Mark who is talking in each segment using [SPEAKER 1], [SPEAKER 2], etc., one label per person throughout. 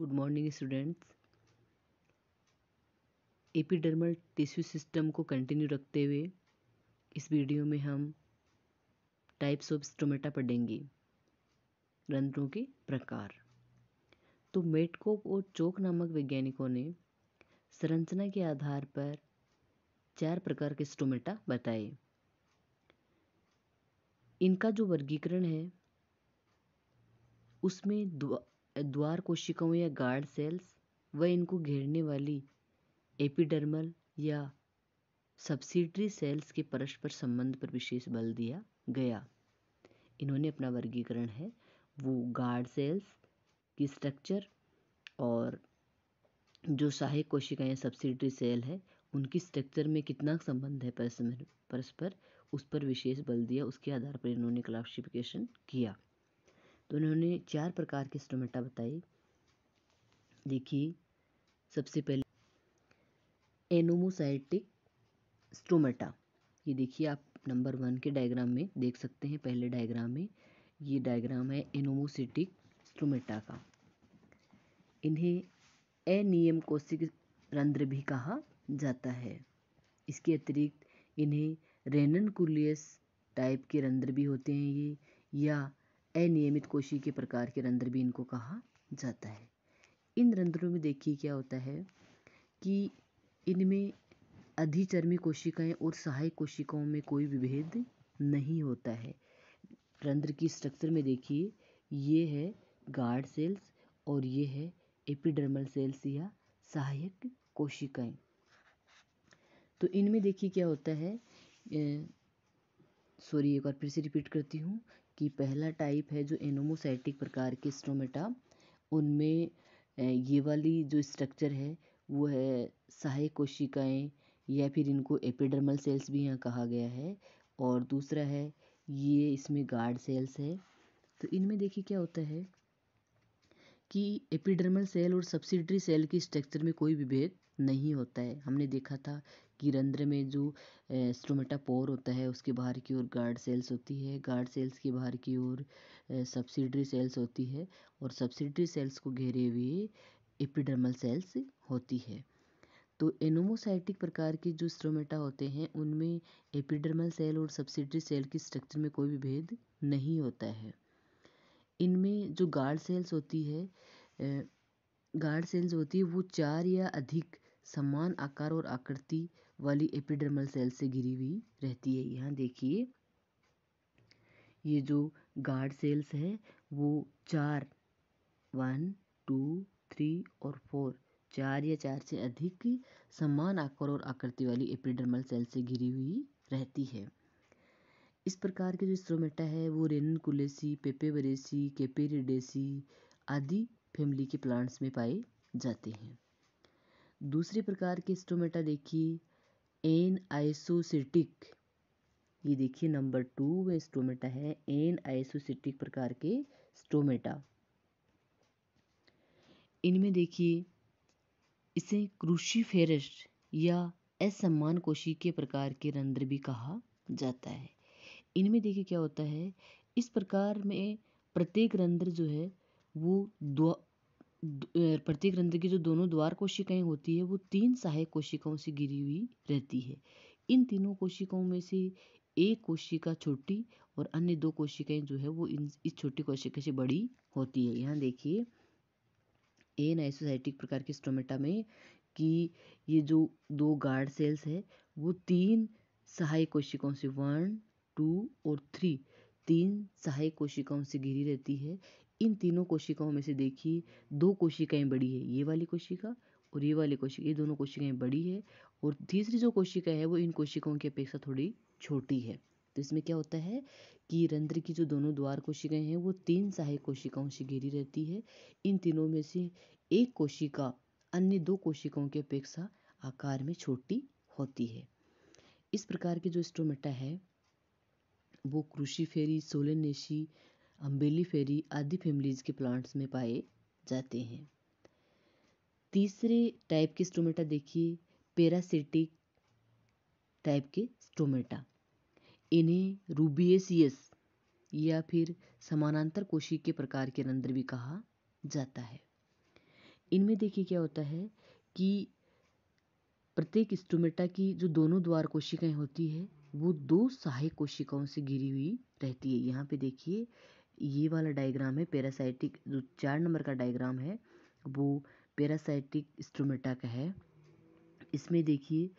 [SPEAKER 1] Good morning students. Epidermal tissue system को continue रखते हुए इस वीडियो में हम टाइप्स ऑफ स्टोमेटा पढ़ेंगे, रंध्रों के प्रकार। तो मेटकोप और चोक नामक वैज्ञानिकों ने संरचना के आधार पर 4 प्रकार के स्टोमेटा बताए। इनका जो वर्गीकरण है उसमें द्वार कोशिकाओं या गार्ड सेल्स व इनको घेरने वाली एपिडर्मल या सब्सिडरी सेल्स के परस्पर संबंध पर विशेष बल दिया गया। इन्होंने अपना वर्गीकरण है वो गार्ड सेल्स की स्ट्रक्चर और जो सहायक कोशिकाएं सब्सिडरी सेल है उनकी स्ट्रक्चर में कितना संबंध है परस्पर, उस पर विशेष बल दिया। उसके आधार पर इन्होंने क्लासिफिकेशन किया। तो इन्होंने 4 प्रकार के स्टोमेटा बताए। देखिए, सबसे पहले एनोमोसाइटिक स्टोमेटा। ये देखिए, आप नंबर 1 के डायग्राम में देख सकते हैं। पहले डायग्राम में ये डायग्राम है एनोमोसिटिक स्टोमेटा का। इन्हें अनियम कोशिक रंध्र भी कहा जाता है। इसके अतिरिक्त इन्हें रेननकुलियस टाइप के रंध्र भी होते हैं ये, या अनियमित कोशिकीय प्रकार के रंध्र भी इनको कहा जाता है। इन रंध्रों में देखिए क्या होता है कि इनमें अधिचर्मी कोशिकाएं और सहायक कोशिकाओं में कोई विभेद नहीं होता है। रंध्र की स्ट्रक्चर में देखिए, ये है गार्ड सेल्स और ये है एपिडर्मल सेल्स या सहायक कोशिकाएं। तो इनमें देखिए क्या होता है, एक बार फिर से रिपीट करती हूँ कि पहला टाइप है जो एनोमोसाइटिक प्रकार के स्टोमेटा, उनमें ये वाली जो स्ट्रक्चर है वो है सहायक कोशिकाएं या फिर इनको एपिडर्मल सेल्स भी यहाँ कहा गया है। और दूसरा है ये इसमें गार्ड सेल्स है। तो इनमें देखिए क्या होता है कि एपिडर्मल सेल और सब्सिडरी सेल की स्ट्रक्चर में कोई विभेद नहीं होता है। हमने देखा था कि रंध्र में जो स्टोमेटा पोर होता है उसके बाहर की ओर गार्ड सेल्स होती है, गार्ड सेल्स के बाहर की ओर सब्सिडरी सेल्स होती है और सब्सिडरी सेल्स को घेरे हुए एपिडर्मल सेल्स होती है। तो एनोमोसाइटिक प्रकार के जो स्टोमेटा होते हैं उनमें एपिडर्मल सेल और सब्सिडरी सेल की स्ट्रक्चर में कोई विभेद नहीं होता है। इनमें जो गार्ड सेल्स होती है वो 4 या अधिक समान आकार और आकृति वाली एपिडर्मल सेल से घिरी हुई रहती है। यहाँ देखिए, ये जो गार्ड सेल्स है वो 4 1 2 3 और 4 या 4 से अधिक समान आकार और आकृति वाली एपिडर्मल सेल से घिरी हुई रहती है। इस प्रकार के जो स्टोमेटा है वो रेननकुलेसी, पेपेवरेसी, केपेरिडेसी आदि फैमिली के प्लांट्स में पाए जाते हैं। दूसरे प्रकार के स्टोमेटा देखिए, एन आइसोसिटिक। ये देखिए नंबर 2 में स्टोमेटा है एन आइसोसिटिक प्रकार के स्टोमेटा। इनमें देखिए इसे क्रूसीफेरस या असमान कोशिकीय प्रकार के रंध्र भी कहा जाता है। इनमें देखिए क्या होता है, इस प्रकार में प्रत्येक रंध्र जो है वो प्रत्येक रंध्र की जो दोनों द्वार कोशिकाएं होती है वो 3 सहायक कोशिकाओं से घिरी हुई रहती है। इन तीनों कोशिकाओं में से एक कोशिका छोटी और अन्य 2 कोशिकाएं जो है वो इस छोटी कोशिका से बड़ी होती है। यहाँ देखिए एन आइसोसाइटिक प्रकार के स्टोमेटा में कि ये जो 2 गार्ड सेल्स है वो 3 सहायक कोशिकाओं से 1 2 और 3 सहायक कोशिकाओं से घिरी रहती है। इन तीनों कोशिकाओं में से देखिए 2 कोशिकाएं बड़ी है, ये वाली कोशिका और ये वाली कोशिका, ये दोनों कोशिकाएं बड़ी है और तीसरी जो कोशिका है वो इन कोशिकाओं की अपेक्षा थोड़ी छोटी है। तो इसमें क्या होता है कि रंध्र की जो दोनों द्वार कोशिकाएं हैं वो 3 सहायक कोशिकाओं से घिरी रहती है। इन तीनों में से एक कोशिका अन्य 2 कोशिकाओं की अपेक्षा आकार में छोटी होती है। इस प्रकार के जो स्टोमेटा है वो क्रूसीफेरी, सोलेनेसी, अम्बेलिफेरी आदि फैमिलीज के प्लांट्स में पाए जाते हैं। तीसरे टाइप के स्टोमेटा देखिए, पैरासिटिक टाइप के स्टोमेटा। इन्हें रूबिएसियस या फिर समानांतर कोशिकीय प्रकार के रंध्र भी कहा जाता है। इनमें देखिए क्या होता है कि प्रत्येक स्टोमेटा की जो दोनों द्वार कोशिकाएं होती है वो दो सहायक कोशिकाओं से घिरी हुई रहती है। यहाँ पे देखिए ये वाला डायग्राम है पैरासाइटिक, जो 4 नंबर का डायग्राम है वो पैरासाइटिक स्टोमेटा का है। इसमें देखिए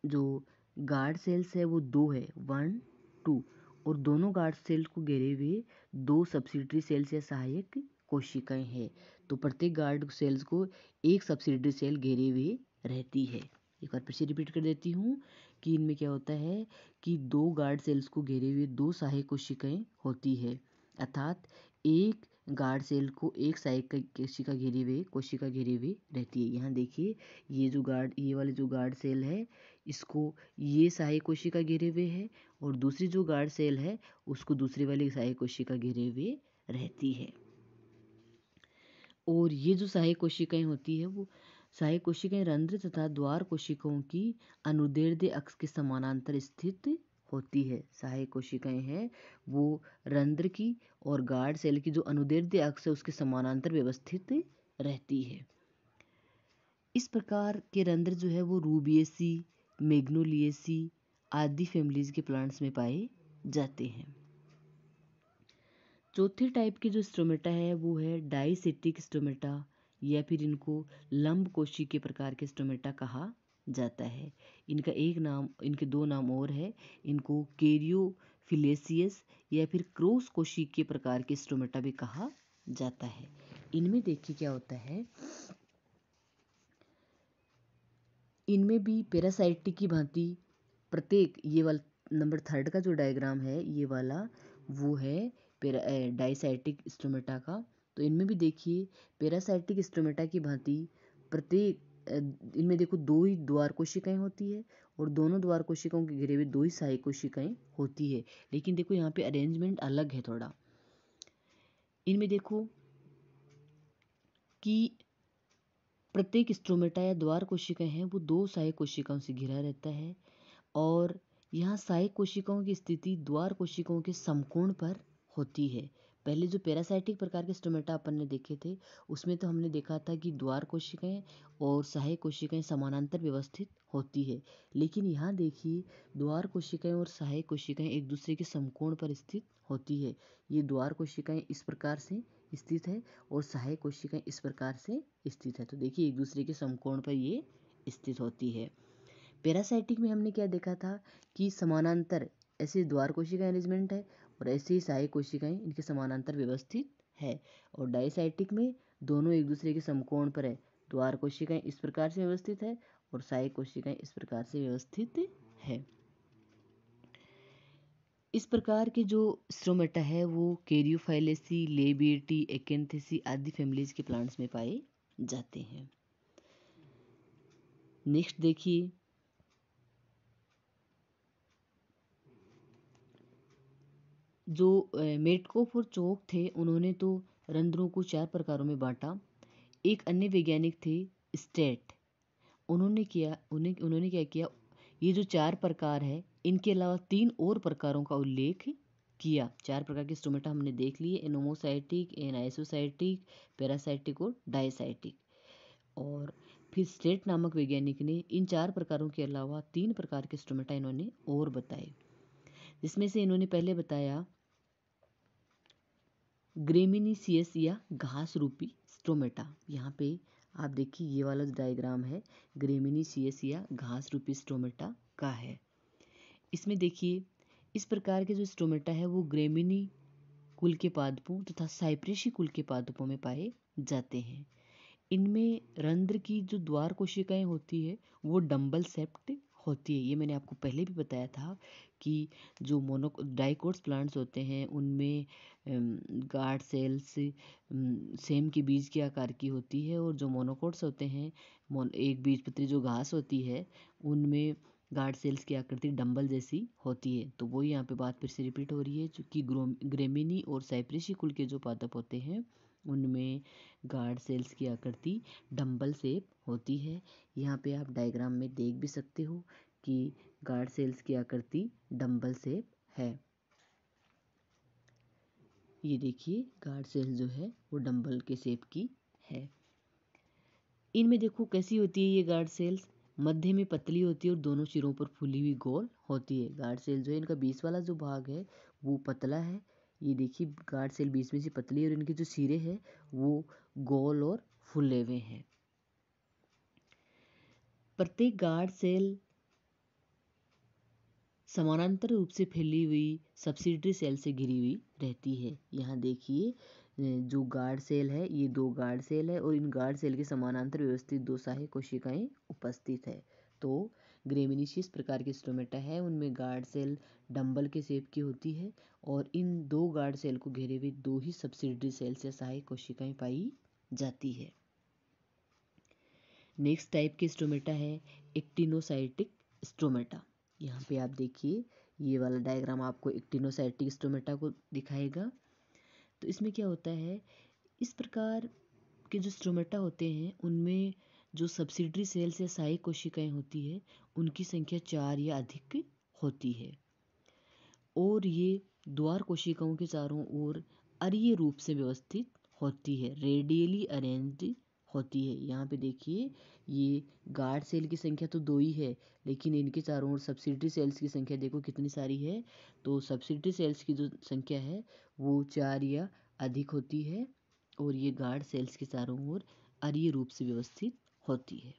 [SPEAKER 1] जो गार्ड सेल्स है वो दो है, 1 2, और दोनों गार्ड सेल को घेरे हुए दो सब्सिडरी सेल्स या सहायक कोशिकाएं हैं। तो प्रत्येक गार्ड सेल्स को एक सब्सिडरी सेल घेरे हुए रहती है। एक बार फिर से रिपीट कर देती हूँ कि इनमें क्या होता है कि दो गार्ड सेल्स को घेरे हुए दो सहायक कोशिकाएं होती है, अर्थात एक गार्ड सेल को एक सहायक कोशिका घेरे हुए रहती है। यहाँ देखिए ये वाले जो गार्ड सेल है इसको ये सहायक कोशिका घेरे हुए है, और दूसरी जो गार्ड सेल है उसको दूसरी वाली सहायक कोशिका घेरे हुए रहती है। और ये जो सहायक कोशिकाएं होती है वो सहायक कोशिकाएं रंध्र तथा द्वार कोशिकाओं की अनुदैर्ध्य अक्ष के समानांतर स्थित होती है। सहायक कोशिकाएं हैं वो रंध्र की और गार्ड सेल की जो अनुदैर्ध्य अक्ष है उसके समानांतर व्यवस्थित रहती है। इस प्रकार के रंध्र जो है वो रूबिएसी, मैग्नोलिएसी आदि फैमिलीज के प्लांट्स में पाए जाते हैं। चौथे टाइप के जो स्टोमेटा है वो है डाइसिटिक स्टोमेटा, या फिर इनको लंब कोशी के प्रकार के स्टोमेटा कहा जाता है। इनके दो नाम और है, इनको कैरियोफिलेसियस या फिर क्रॉस कोशी के प्रकार के स्टोमेटा भी कहा जाता है। इनमें देखिए क्या होता है, इनमें भी पैरासाइटिक की भांति प्रत्येक ये वाला नंबर 3 का जो डायग्राम है ये वाला वो है डाइसाइटिक स्टोमेटा का। तो इनमें भी देखिए पैरासाइटिक स्टोमेटा की भांति प्रत्येक इनमें देखो दो ही द्वार कोशिकाएं होती है और दोनों द्वार कोशिकाओं के घिरे हुए दो ही सहायक कोशिकाएं होती है। लेकिन देखो यहाँ पे अरेंजमेंट अलग है थोड़ा। इनमें देखो कि प्रत्येक स्ट्रोमेटा या द्वार कोशिकाएं हैं वो दो सहायक कोशिकाओं से घिरा रहता है, और यहाँ सहायक कोशिकाओं की स्थिति द्वार कोशिकाओं के समकोण पर होती है। पहले जो पैरासाइटिक प्रकार के स्टोमेटा अपन ने देखे थे उसमें तो हमने देखा था कि द्वार कोशिकाएं और सहायक कोशिकाएं समानांतर व्यवस्थित होती है, लेकिन यहाँ देखिए द्वार कोशिकाएं और सहायक कोशिकाएं एक दूसरे के समकोण पर स्थित होती है। ये द्वार कोशिकाएं इस प्रकार से स्थित है और सहायक कोशिकाएं इस प्रकार से स्थित है। तो देखिए एक दूसरे के समकोण पर ये स्थित होती है। पैरासाइटिक में हमने क्या देखा था कि समानांतर ऐसे द्वार कोशिका अरेंजमेंट है और ऐसे ही सहायक कोशिकाएं इनके समानांतर व्यवस्थित है, और डाइसाइटिक में दोनों एक दूसरे के समकोण पर है। द्वार कोशिकाएं इस प्रकार से व्यवस्थित है और सहायक कोशिकाएं इस प्रकार से व्यवस्थित है। इस प्रकार के जो स्ट्रोमेटा है वो कैरियोफाइलेसी, लेबिएटी, एक्केंथेसी आदि फैमिलीज के प्लांट्स में पाए जाते हैं। नेक्स्ट देखिए जो मेटकोफ और चोक थे उन्होंने तो रंध्रों को 4 प्रकारों में बांटा। एक अन्य वैज्ञानिक थे स्टेट, उन्होंने क्या किया, ये जो 4 प्रकार है इनके अलावा 3 और प्रकारों का उल्लेख किया। 4 प्रकार के स्टोमेटा हमने देख लिए, एनोमोसाइटिक, एनाइसोसाइटिक, पैरासाइटिक और डायसाइटिक। और फिर स्टेट नामक वैज्ञानिक ने इन 4 प्रकारों के अलावा 3 प्रकार के स्टोमेटा इन्होंने और बताए, जिसमें से इन्होंने पहले बताया ग्रेमिनीसियस या घास रूपी स्टोमेटा। यहाँ पे आप देखिए ये वाला जो डायग्राम है ग्रेमिनीसियस या घास रूपी स्टोमेटा का है। इसमें देखिए इस प्रकार के जो स्टोमेटा है वो ग्रेमिनी कुल के पादपों तथा साइप्रेसी कुल के पादपों में पाए जाते हैं। इनमें रंध्र की जो द्वार कोशिकाएं होती है वो डंबल सेप्ट होती है। ये मैंने आपको पहले भी बताया था कि जो डाइकोट्स प्लांट्स होते हैं उनमें गार्ड सेल्स सेम के बीज के आकार की होती है, और जो मोनोकोट्स होते हैं एक बीजपत्री जो घास होती है उनमें गार्ड सेल्स की आकृति डंबल जैसी होती है। तो वही यहाँ पे बात फिर से रिपीट हो रही है, क्योंकि ग्रेमिनी और साइप्रेसी कुल के जो पादप होते हैं उनमें गार्ड सेल्स की आकृति डंबल शेप होती है। यहाँ पे आप डायग्राम में देख भी सकते हो कि गार्ड सेल्स की आकृति डंबल शेप है। ये देखिए गार्ड सेल जो है वो डंबल के शेप की है। इनमें देखो कैसी होती है ये गार्ड सेल्स, मध्य में पतली होती है और दोनों सिरों पर फूली हुई गोल होती है। गार्ड सेल जो है इनका बीच वाला जो भाग है वो पतला है। ये देखिए गार्ड सेल बीच में से पतली है और इनके जो सिरे हैं वो गोल और फूले हुए हैं। प्रत्येक गार्ड सेल समानांतर रूप से फैली हुई सब्सिडरी सेल से घिरी हुई रहती है। यहाँ देखिए जो गार्ड सेल है ये दो गार्ड सेल है और इन गार्ड सेल के समानांतर व्यवस्थित दो सहायक कोशिकाएं उपस्थित है। तो ग्रेमिनीशियस प्रकार के स्टोमेटा है उनमें गार्ड सेल डंबल के शेप की होती है और इन दो गार्ड सेल को घेरे हुए दो ही सब्सिडरी सेल्स या सहायक कोशिकाएं पाई जाती है। नेक्स्ट टाइप के स्टोमेटा है एक्टिनोसाइटिक स्टोमेटा। यहाँ पे आप देखिए ये वाला डायग्राम आपको एक्टिनोसाइटिक स्टोमेटा को दिखाएगा। तो इसमें क्या होता है, इस प्रकार के जो स्टोमेटा होते हैं उनमें जो सब्सिडरी सेल्स या सहायक कोशिकाएं होती है उनकी संख्या 4 या अधिक होती है और ये द्वार कोशिकाओं के चारों ओर अरीय रूप से व्यवस्थित होती है, रेडियली अरेंज्ड होती है। यहाँ पे देखिए ये गार्ड सेल की संख्या तो 2 ही है लेकिन इनके चारों ओर सब्सिडरी सेल्स की संख्या देखो कितनी सारी है। तो सब्सिडरी सेल्स की जो संख्या है वो 4 या अधिक होती है और ये गार्ड सेल्स के चारों ओर अरीय रूप से व्यवस्थित होती है।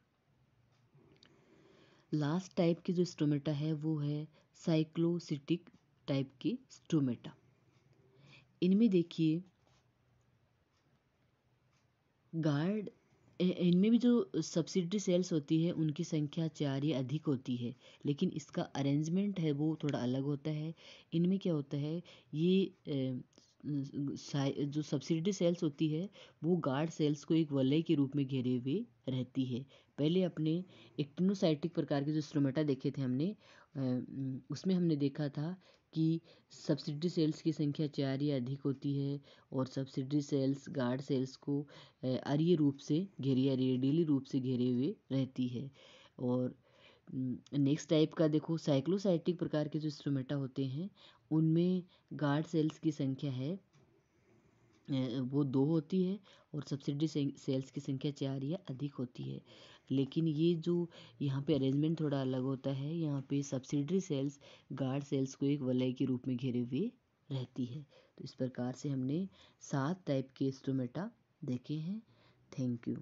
[SPEAKER 1] लास्ट टाइप की जो स्टोमेटा है वो है साइक्लोसिटिक टाइप के स्टोमेटा। इनमें देखिए गार्ड इनमें भी जो सब्सिडरी सेल्स होती है उनकी संख्या 4 या अधिक होती है लेकिन इसका अरेंजमेंट है वो थोड़ा अलग होता है। इनमें क्या होता है ये जो सब्सिडरी सेल्स होती है वो गार्ड सेल्स को एक वलय के रूप में घेरे हुए रहती है। पहले अपने एक्टिनोसाइटिक प्रकार के जो स्टोमेटा देखे थे हमने उसमें हमने देखा था कि सब्सिडरी सेल्स की संख्या 4 या अधिक होती है और सब्सिडरी सेल्स गार्ड सेल्स को अरीय रूप से घेरे या रेडियली रूप से घेरे हुए रहती है। और नेक्स्ट टाइप का देखो साइक्लोसाइटिक प्रकार के जो स्टोमेटा होते हैं उनमें गार्ड सेल्स की संख्या है वो 2 होती है और सब्सिडरी सेल्स की संख्या 4 या अधिक होती है। लेकिन ये जो यहाँ पे अरेंजमेंट थोड़ा अलग होता है, यहाँ पे सब्सिडरी सेल्स गार्ड सेल्स को एक वलय के रूप में घेरे हुए रहती है। तो इस प्रकार से हमने 7 टाइप के स्टोमेटा देखे हैं। Thank you.